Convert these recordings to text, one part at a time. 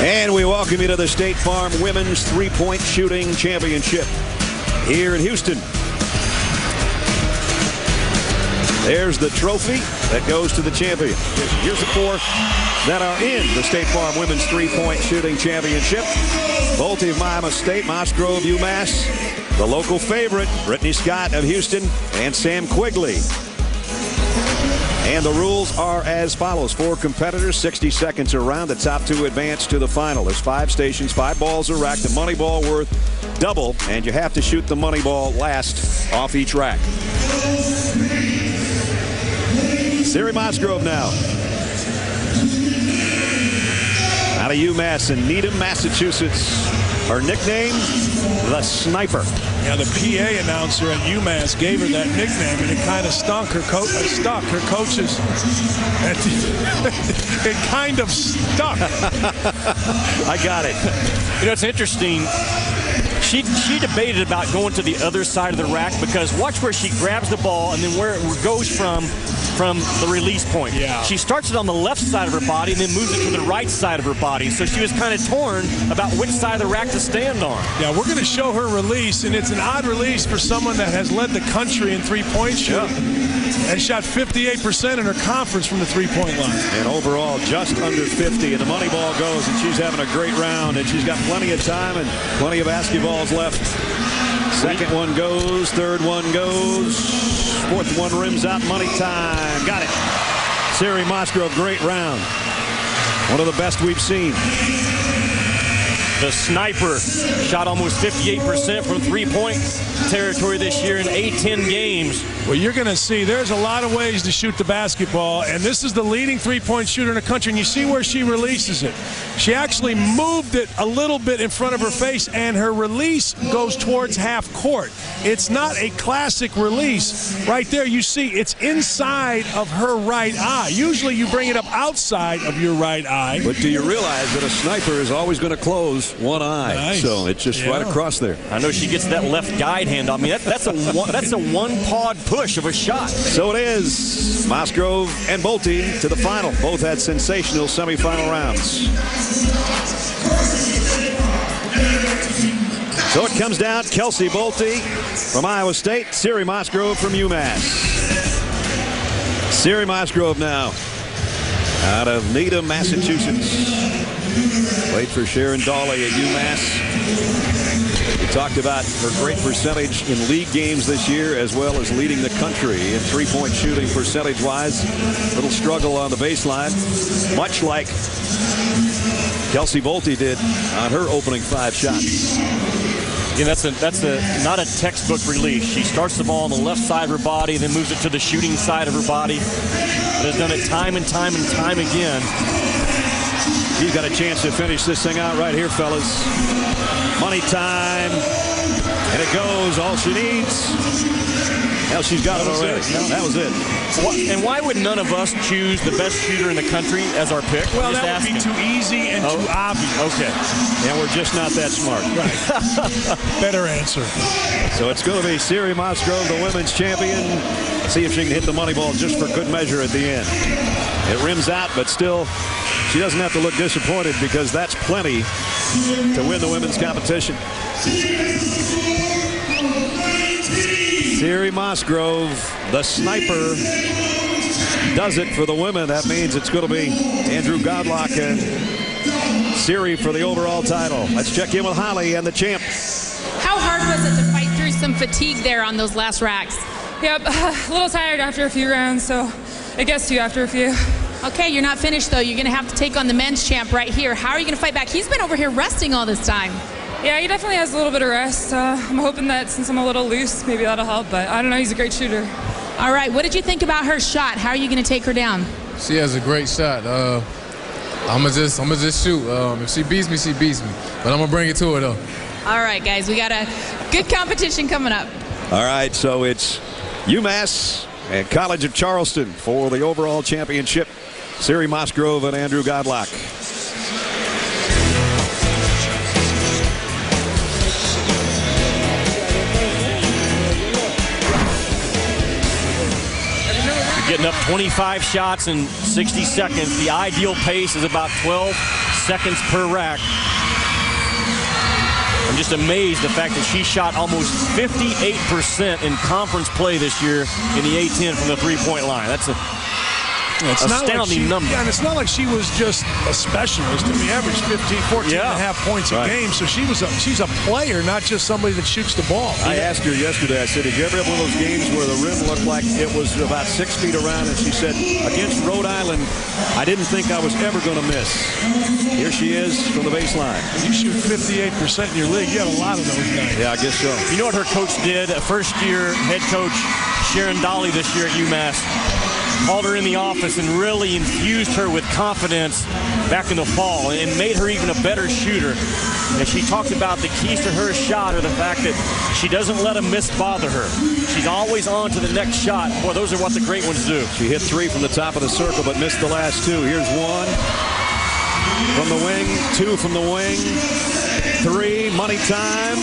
And we welcome you to the State Farm Women's Three-Point Shooting Championship here in Houston. There's the trophy that goes to the champion. Here's the four that are in the State Farm Women's Three-Point Shooting Championship. Bolte of Iowa State, Mosgrove, UMass, the local favorite, Brittany Scott of Houston, and Sam Quigley. And the rules are as follows. 4 competitors, 60 seconds around. The top 2 advance to the final. There's 5 stations, 5 balls are racked. The money ball worth double, and you have to shoot the money ball last off each rack. Cerie Mosgrove now. Out of UMass in Needham, Massachusetts. Her nickname, the Sniper. Yeah, the PA announcer at UMass gave her that nickname, and it kind of stunk. Her coaches. It kind of stuck. I got it. You know, it's interesting. She debated about going to the other side of the rack, because watch where she grabs the ball and then where it goes from the release point. Yeah. She starts it on the left side of her body and then moves it to the right side of her body. So she was kind of torn about which side of the rack to stand on. Yeah, we're going to show her release, and it's an odd release for someone that has led the country in three-point shooting and shot 58% in her conference from the three-point line. And overall, just under 50, and the money ball goes, and she's having a great round, and she's got plenty of time and plenty of basketballs left. Second one goes, third one goes, fourth one rims out, money time. Got it. Cerie Mosgrove, great round. One of the best we've seen. The Sniper shot almost 58% from three-point territory this year in 10 games. Well, you're going to see there's a lot of ways to shoot the basketball, and this is the leading three-point shooter in the country, and you see where she releases it. She actually moved it a little bit in front of her face, and her release goes towards half court. It's not a classic release. Right there, you see it's inside of her right eye. Usually you bring it up outside of your right eye. But do you realize that a sniper is always going to close one eye? Nice. So it's just right across there. I know she gets that left guide hand. I mean, that's a one-pod push of a shot. So it is. Mosgrove and Bolte to the final. Both had sensational semifinal rounds. So it comes down. Kelsey Bolte from Iowa State. Cerie Mosgrove from UMass. Cerie Mosgrove now out of Needham, Massachusetts. Played for Sharon Dawley at UMass. We talked about her great percentage in league games this year, as well as leading the country in three-point shooting percentage-wise. Little struggle on the baseline, much like Kelsey Bolte did on her opening 5 shots. Yeah, that's not a textbook release. She starts the ball on the left side of her body, then moves it to the shooting side of her body. But has done it time and time and time again. She's got a chance to finish this thing out right here, fellas. Money time. And it goes. All she needs. Hell, she's got it already. That was it. And why would none of us choose the best shooter in the country as our pick? Well, that would be too easy and too obvious. Okay. And we're just not that smart. Right. Better answer. So it's going to be Cerie Mosgrove, the women's champion. See if she can hit the money ball just for good measure at the end. It rims out, but still, she doesn't have to look disappointed, because that's plenty to win the women's competition. Cerie Mosgrove, the Sniper, does it for the women. That means it's going to be Andrew Godlock and Cerie for the overall title. Let's check in with Holly and the champ. How hard was it to fight through some fatigue there on those last racks? Yep, a little tired after a few rounds, so it gets to you after a few. Okay, you're not finished, though. You're going to have to take on the men's champ right here. How are you going to fight back? He's been over here resting all this time. Yeah, he definitely has a little bit of rest. I'm hoping that since I'm a little loose, maybe that'll help, but I don't know. He's a great shooter. All right, what did you think about her shot? How are you going to take her down? She has a great shot. I'm gonna just shoot. If she beats me, she beats me. But I'm going to bring it to her, though. All right, guys, we got a good competition coming up. All right, so it's UMass and College of Charleston for the overall championship. Cerie Mosgrove and Andrew Godlock. Getting up 25 shots in 60 seconds. The ideal pace is about 12 seconds per rack. I'm just amazed the fact that she shot almost 58% in conference play this year in the A10 from the three-point line. That's a astounding number. Yeah, and it's not like she was just a specialist. I mean, averaged 14 and a half points a game. So she's a player, not just somebody that shoots the ball. I asked her yesterday, I said, did you ever have one of those games where the rim looked like it was about 6 feet around? And she said, against Rhode Island, I didn't think I was ever going to miss. Here she is from the baseline. You shoot 58% in your league. You had a lot of those guys. Yeah, I guess so. You know what her coach did? First-year head coach Sharon Dolly this year at UMass called her in the office and really infused her with confidence back in the fall and made her even a better shooter. And she talked about the keys to her shot are the fact that she doesn't let a miss bother her. She's always on to the next shot. Boy, those are what the great ones do. She hit 3 from the top of the circle but missed the last 2. Here's 1 from the wing, 2 from the wing, 3, money time.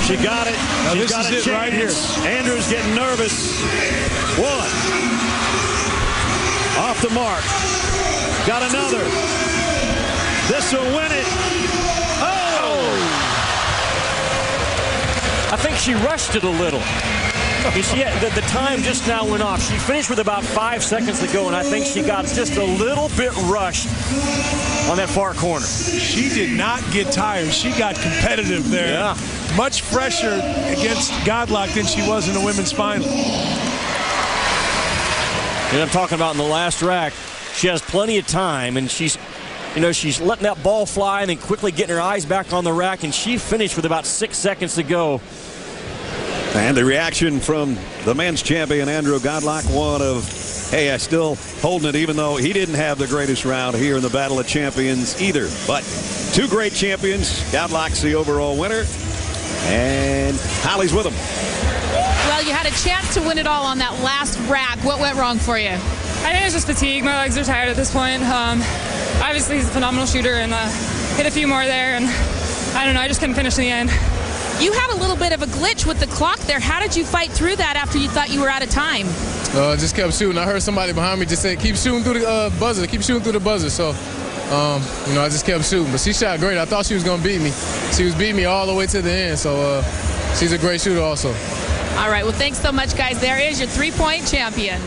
She got it. Now She's this got is a it right here. Andrews getting nervous. 1. Off the mark. Got another. This will win it. Oh! I think she rushed it a little. You see, the time just now went off. She finished with about 5 seconds to go, and I think she got just a little bit rushed on that far corner. She did not get tired. She got competitive there. Yeah. Much fresher against Godlock than she was in the women's final. And I'm talking about in the last rack, she has plenty of time, and she's letting that ball fly and then quickly getting her eyes back on the rack, and she finished with about 6 seconds to go. And the reaction from the men's champion, Andrew Godlock, one of, hey, I still holding it even though he didn't have the greatest round here in the Battle of Champions either. But 2 great champions. Godlock's the overall winner, and Holly's with him. Well, you had a chance to win it all on that last rack. What went wrong for you? I think it's just fatigue. My legs are tired at this point. Obviously, he's a phenomenal shooter and hit a few more there. And I don't know, I just couldn't finish in the end. You had a little bit of a glitch with the clock there. How did you fight through that after you thought you were out of time? Just kept shooting. I heard somebody behind me just say, keep shooting through the buzzer. Keep shooting through the buzzer. So, I just kept shooting. But she shot great. I thought she was going to beat me. She was beating me all the way to the end. So, she's a great shooter also. All right, well, thanks so much, guys. There is your 3-point champion.